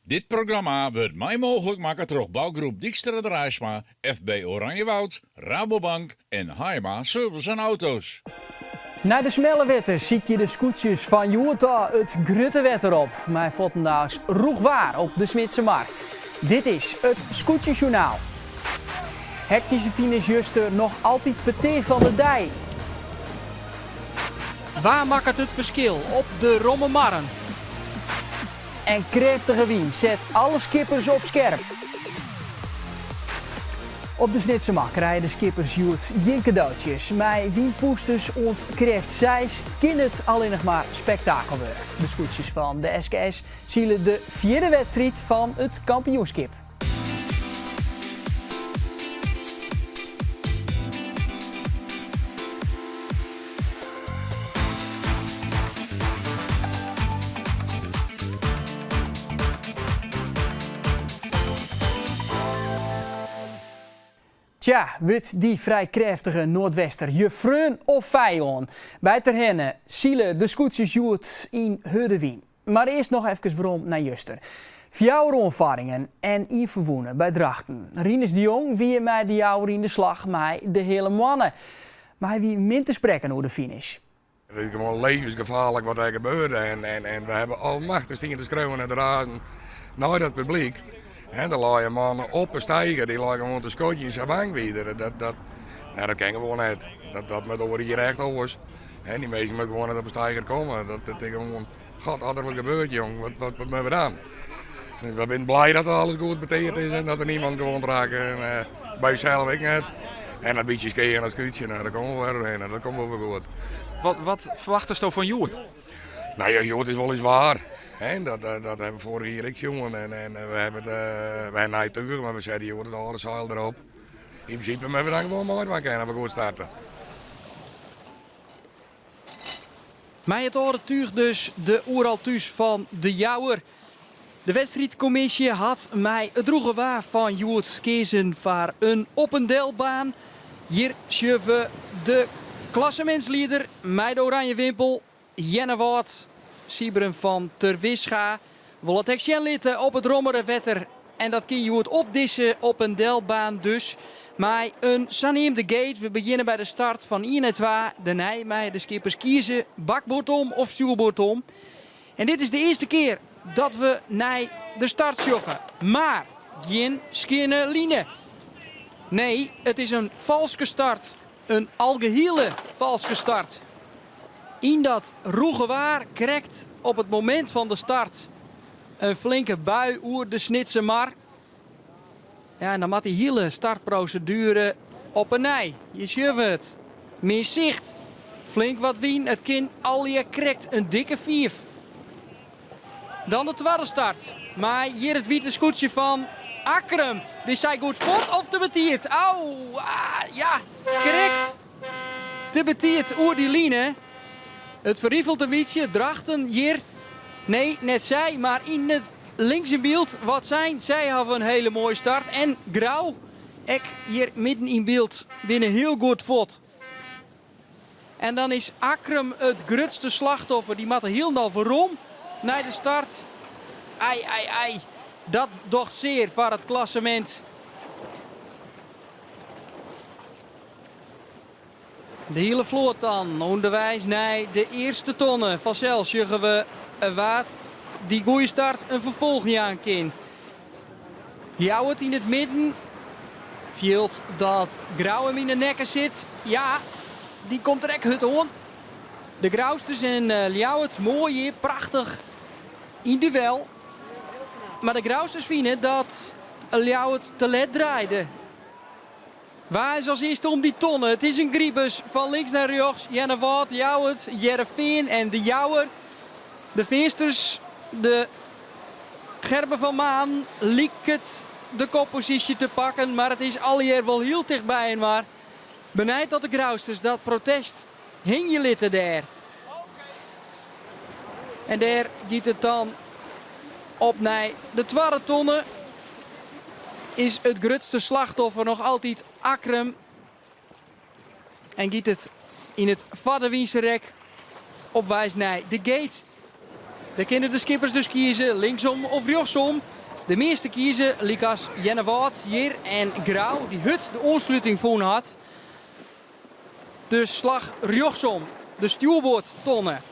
Dit programma wordt mij mogelijk maken door bouwgroep Dijkstra Drijsma, FB Oranjewoud, Rabobank en Haima Service en Auto's. Na de Smellewetter ziet je de scootjes van Joerta het Gruttewetter op. Mijn vandaag roegwaar op de Smitse Markt. Dit is het Scootjesjournaal. Hectische finish juster nog altijd peteer van de dij. Waar maakt het verschil op de Rommemarren? En krachtige wien zet alle skippers op scherp. Op de Snitse Mak rijden de skippers Joert geen cadeautjes. Met wienpoesters ontkrijft zijs kan het alleen nog maar spektakel worden. De scootjes van de SKS zielen de vierde wedstrijd van het kampioenschap. Tja, wordt die vrij krachtige Noordwester je vreun of vijand? Bij Terhenne zielen de scootjes Joert in Huddewien. Maar eerst nog even waarom naar Juster. 4 ervaringen en in verwoenen bij Drachten. Rinus de Jong wie met de jouwer in de slag met de hele mannen. Maar hij wie min te spreken over de finish. Het is gewoon levensgevaarlijk wat er gebeurde en we hebben almachtig dingen te schreeuwen en te razen naar dat publiek. En dan laat je mannen op en stijgen, die laten gewoon te schotje in zijn bank weer. Dat kan gewoon niet. Dat moet over hier echt anders. En die mensen moeten gewoon niet op een stijger komen. Dat is gewoon, god, had er wat gebeurd, jong. Wat moeten we dan? Dus we zijn blij dat alles goed betekend is en dat er niemand gewond raakt. Bij jezelf ik net. En dat beetje skiën en dat scootje, dat komen we weer heen. Dat komt wel weer goed. Wat verwacht je van Joert? Nou ja, Joert is wel eens waar. He, dat hebben we vorig jaar ook jongen en we hebben wij natuurlijk, maar we zeiden Joert het alle zeil erop. In principe hebben we dan gewoon mooi maken en we goed starten. Mij het horen tuig dus de oeraltuus van de Jouwer. De wedstrijdcommissie had mij het droege waar van Joert kiezen voor een opendelbaan. Hier schuiven de klassementsleider met de oranje wimpel Jennewoord. Sieberen van Terwischa wil het actionlitten op het Rommerenwetter. En dat kun je het opdissen op een delbaan dus. Maar een saneemde gate. We beginnen bij de start van 1 en 2. Daarna mij de skippers kiezen bakboord om of stuurboord om. En dit is de eerste keer dat we naar de start joggen. Maar geen skinne line. Nee, het is een valske start. Een algehele valske start. In dat roegewaar krijgt op het moment van de start een flinke bui oer de Snitse Mar. Ja, en dan moet die hele startprocedure op een nij. Je ziet het. Meer zicht. Flink wat wien. Het kind alweer krijgt een dikke 5. Dan de tweede start. Maar hier het witte scootje van Akrem. Die zei goed voet of te betiert. Auw. Ja, correct. Te betiert oer die line. Het verrievelt een beetje, Drachten hier. Nee, net zij, maar in het links in beeld wat zijn. Zij hebben een hele mooie start. En Grauw, ik hier midden in beeld, binnen heel goed vod. En dan is Akrem het grootste slachtoffer. Die maakt heel snel waarom naar de start. Ai. Dat docht zeer voor het klassement. De hele vloot dan, onderwijs naar de eerste tonnen. Vanzelf zeggen we wat die goede start een vervolgje aan kan. Jouwt in het midden. Vielt dat Grauw hem in de nekken zit. Ja, die komt er echt het on. De Grauwsters en Ljouwt, mooi hier, prachtig in duel. Maar de Grauwsters vinden dat Ljouwt te let draaide. Waar is als eerste om die tonnen? Het is een griebus van links naar rechts. Jennewoord, Jouwert, Jereveen en de Jouwer. De Veersters, de Gerben van Maan, liek het de koppositie te pakken. Maar het is alweer wel heel dichtbij. Maar benijd dat de Grausters dat protest hing je litten daar. En daar gaat het dan op naar de tweede tonnen. Is het grootste slachtoffer nog altijd Akrem. En gaat het in het Vaderwienserek op wijs naar de gate. Daar kunnen de skippers dus kiezen, linksom of rechtsom. De meeste kiezen, Likas Jennewaard hier en Grauw, die hut de ontsluiting voor had. De slag Rjochsom, de stuurboordtonnen.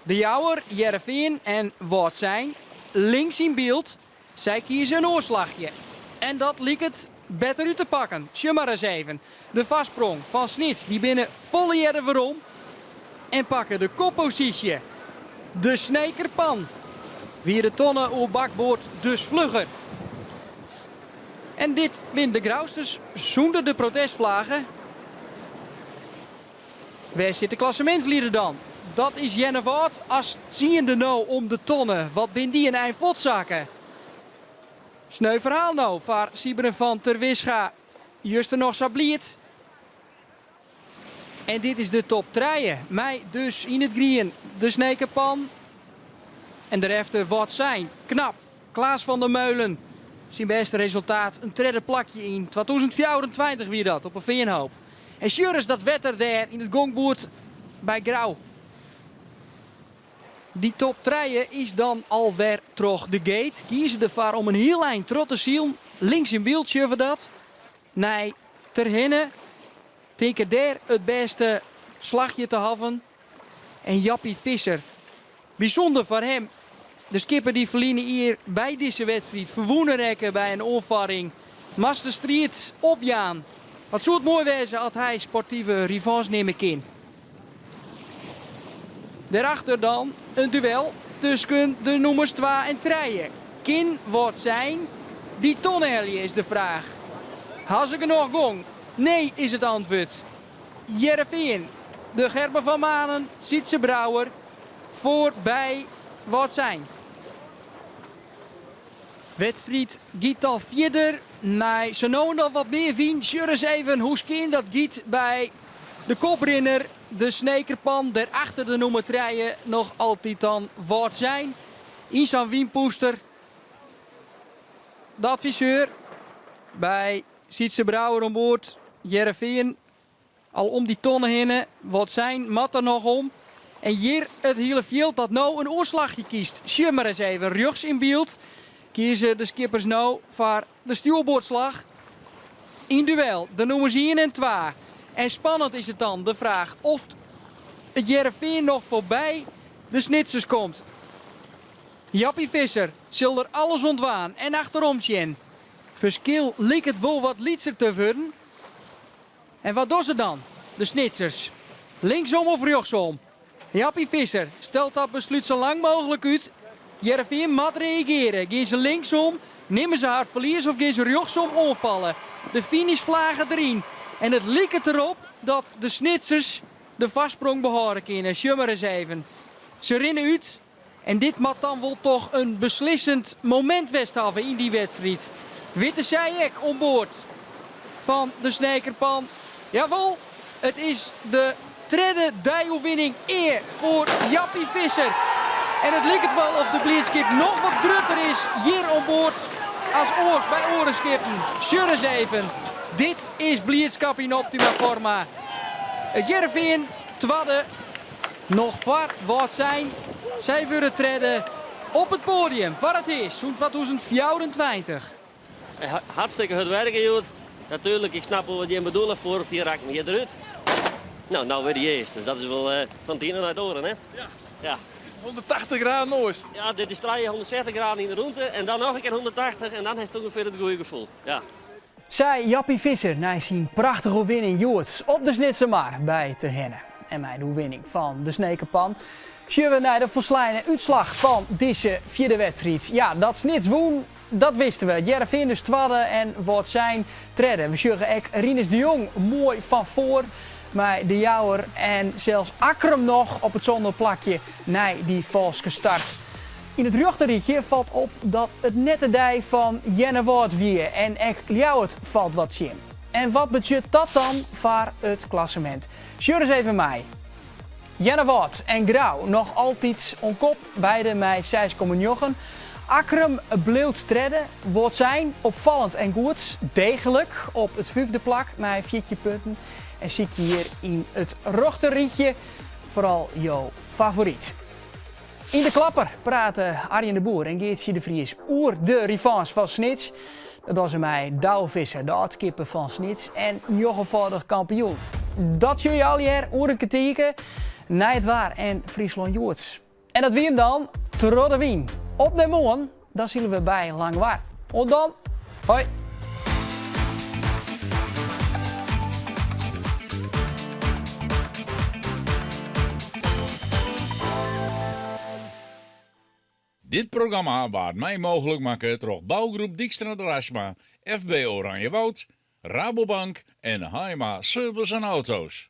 De Jouwer, Jereveen en Waard zijn links in beeld. Zij kiezen een oorslagje. En dat liep het beter uit te pakken. Zie maar eens even. De vastsprong van Snits, die binnen volle jaren waarom. En pakken de koppositie. De Snekerpan. Wie de tonnen op bakboord dus vlugger. En dit wint de Grausters zonder de protestvlagen. Waar zit de klassementslieder dan? Dat is Jennewaard als ziende nou om de tonnen. Wat bin die een eindvotzakken? Sneu verhaal nou voor Sieberen van Terwischa. Juist er nog sabliert. En dit is de top 3. Mij dus in het green de Snekerpan. En daarachter wat zijn. Knap. Klaas van der Meulen. Zijn beste resultaat. Een derde plakje in 2024 wie dat op een veenhoop. En Sjurres dat wetter daar in het gongboerd bij Grauw. Die top 3 is dan alweer terug de gate. Kiezen ervoor om een heel eind trot te zien. Links in beeld we dat. Nee, ter hinne. Teken daar het beste slagje te hebben. En Jappie Visser. Bijzonder voor hem. De skipper die verliezen hier bij deze wedstrijd. Verwoenen rekken bij een onvaring. Master Street opjaan. Wat zou het mooi wezen als hij sportieve revanche nemen kan. Daarachter dan een duel tussen de nummers 2 en 3. Kin wordt zijn die tonnelje is de vraag. Had ze genoeg gong? Nee is het antwoord. Jereveen, de Gerber van Manen, Sietse Brouwer, voorbij wordt zijn. Wedstrijd giet al verder. Nee, ze nou nog wat meer zien. Sjurres even hoe skien dat giet bij de koprenner. De Snekerpan, daarachter de nummer 3 nog altijd dan wordt zijn. Insan Wienpoester. De adviseur bij Sietse Brouwer aan boord. Jereveen al om die tonnen heen. Wordt zijn, mat er nog om. En hier het hele veld dat nou een oorslagje kiest. Zie maar eens even, rechts in beeld. Kiezen de skippers nou voor de stuurboordslag. In duel, de nummers 1 en 2. En spannend is het dan de vraag of het Jereveen nog voorbij de Snitsers komt. Jappie Visser zal er alles ontwaan en achterom zien. Verschil leek het wel wat lietser te worden. En wat doen ze dan? De Snitsers. Linksom of rechtsom? Jappie Visser stelt dat besluit zo lang mogelijk uit. Jereveen moet reageren. Gaan ze linksom, nemen ze haar verlies of gaan ze rechtsom omvallen. De finishvlagen erin. En het lijkt erop dat de Snitsers de vastsprong behouden kunnen. Schummer eens even. Ze rennen uit. En dit moet dan wel toch een beslissend moment hebben in die wedstrijd. Witte Zijek onboord van de Snekerpan. Jawel, het is de derde dijoewinning eer voor Jappie Visser. En het lijkt wel of de Blitzkip nog wat grutter is hier onboord als oors bij orenskippen. Sjurres even. Dit is Blitzkap in optima forma. Het Jereveen, tweede, nog var wat zijn. Zij willen treden op het podium. Waar het is, zo'n 2024. Hartstikke goed werken, Jood. Natuurlijk, ik snap wat je bedoelt voor die raakt me hier eruit. Nou weer de eerste. Dus dat is wel van 10 naar het oren, hè? Ja. 180 graden noos. Ja, dit is 160 graden in de route en dan nog een keer 180 en dan heeft het ongeveer het goede gevoel. Ja. Zij Jappie Visser na zijn prachtige winning Joerts op de Snitsermar bij Ter Henne. En mijn winning van de Snekerpan. Zien we naar de verslijne uitslag van deze vierde wedstrijd. Ja, dat Snits woon, dat wisten we. Jereveen dus tweede en wordt zijn derde. We zien ook Rinus de Jong mooi van voor. Maar de Jouwer en zelfs Akrum nog op het zonderplakje naar die valske start. In het rechterrietje valt op dat het nette dij van Jennewaard weer en echt Jouwert valt wat zien. En wat betekent dat dan voor het klassement? Zie eens even mij. Jennewaard en Grauw nog altijd on kop, beide met 6,9. Akrum bleef treden, wordt zijn opvallend en goed, degelijk op het 5e plak met 4 punten. En zit je hier in het rechterrietje vooral jouw favoriet. In de klapper praten Arjen de Boer en Geertje de Vries oer de revanche van Snits. Dat was mij Douwvisser, de uitskipper van Snits en Joggevoudig kampioen. Dat zul je al hier oer een kwartier na het waar en Friesland Joorts. En dat wie hem dan, Trodde Wien. Op de morgen, dan zullen we bij Langwaar. En dan, hoi! Dit programma waard mij mogelijk maken door bouwgroep Dijkstra de Raasma, FB Oranjewoud, Rabobank en Haima Service en Auto's.